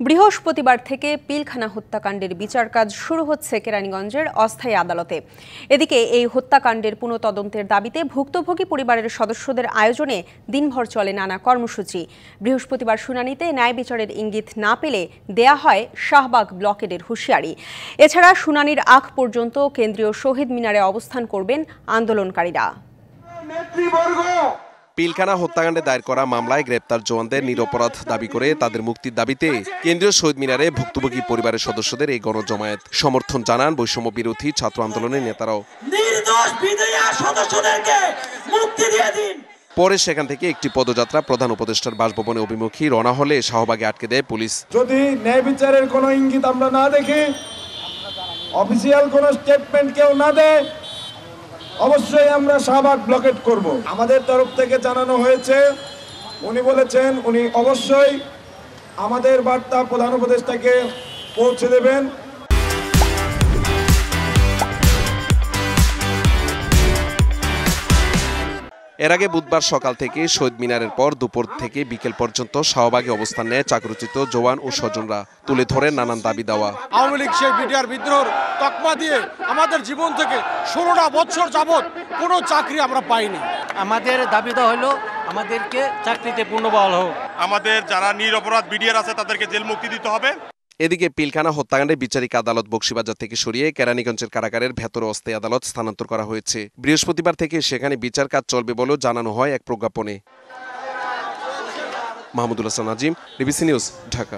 বৃহস্পতিবার থেকে পিলখানা হত্যাকাণ্ডের বিচার কাজ শুরু হচ্ছে কেরানীগঞ্জের অস্থায়ী আদালতে। এদিকে এই হত্যাকাণ্ডের পুনঃতদন্তের দাবিতে ভুক্তভোগী পরিবারের সদস্যদের আয়োজনে দিনভর চলে নানা কর্মসূচি। বৃহস্পতিবার শুনানিতে ন্যায় বিচারের ইঙ্গিত না পেলে দেয়া হয় শাহবাগ ব্লকেডের হুঁশিয়ারি। এছাড়া শুনানির আগ পর্যন্ত কেন্দ্রীয় শহীদ মিনারে অবস্থান করবেন আন্দোলনকারীরা। পিলখানা হত্যাকাণ্ডে দায়ের করা মামলায় গ্রেপ্তার জওয়ানদের নিরপরাধ দাবি করে তাদের মুক্তির দাবিতে কেন্দ্রীয় শহীদ মিনারে ভুক্তভোগী পরিবারের সদস্যদের এই গণজমায়েত। সমর্থন জানান বৈষম্য বিরোধী ছাত্র আন্দোলনের নেতারাও। পরে সেখান থেকে একটি পদযাত্রা প্রধান উপদেষ্টার বাসভবনে অভিমুখী রওনা হলে শাহবাগে আটকে দেয় পুলিশ। যদি ন্যায় বিচারের কোনো ইঙ্গিত আমরা না দেখি, অফিসিয়াল কোনো স্টেটমেন্ট কেউ না দেয়, অবশ্যই আমরা শাহবাগ ব্লকেট করব। আমাদের তরফ থেকে জানানো হয়েছে, উনি বলেছেন উনি অবশ্যই আমাদের বার্তা প্রধান উপদেষ্টাকে পৌঁছে দেবেন। এর আগে বুধবার সকাল থেকে শহীদ মিনারের পর দুপুর থেকে বিকেল পর্যন্ত শাহবাগে অবস্থান নেয় চাকরিচ্যুত জওয়ান ও স্বজনরা। তুলে ধরে নানান দাবি দেওয়া। আওয়ামী লীগ সেই বিডিআর বিদ্রোহের তকমা দিয়ে আমাদের জীবন থেকে 16টা বছর যাবত কোনো চাকরি আমরা পাইনি। আমাদের দাবি দেওয়া হলো আমাদেরকে চাকরিতে পুনর্বহাল হোক। আমাদের যারা নিরপরাধ বিডিআর আছে তাদেরকে জেল মুক্তি দিতে হবে। এদিকে পিলখানা হত্যাকাণ্ডে বিচারিক আদালত বকশীবাজার থেকে সরিয়ে কেরানীগঞ্জের কারাগারের ভেতরে অস্থায়ী আদালত স্থানান্তর করা হয়েছে। বৃহস্পতিবার থেকে সেখানে বিচার কাজ চলবে বলেও জানানো হয় এক প্রজ্ঞাপনে। Mahmudul Hasan Nazim, DBC news, Dhaka.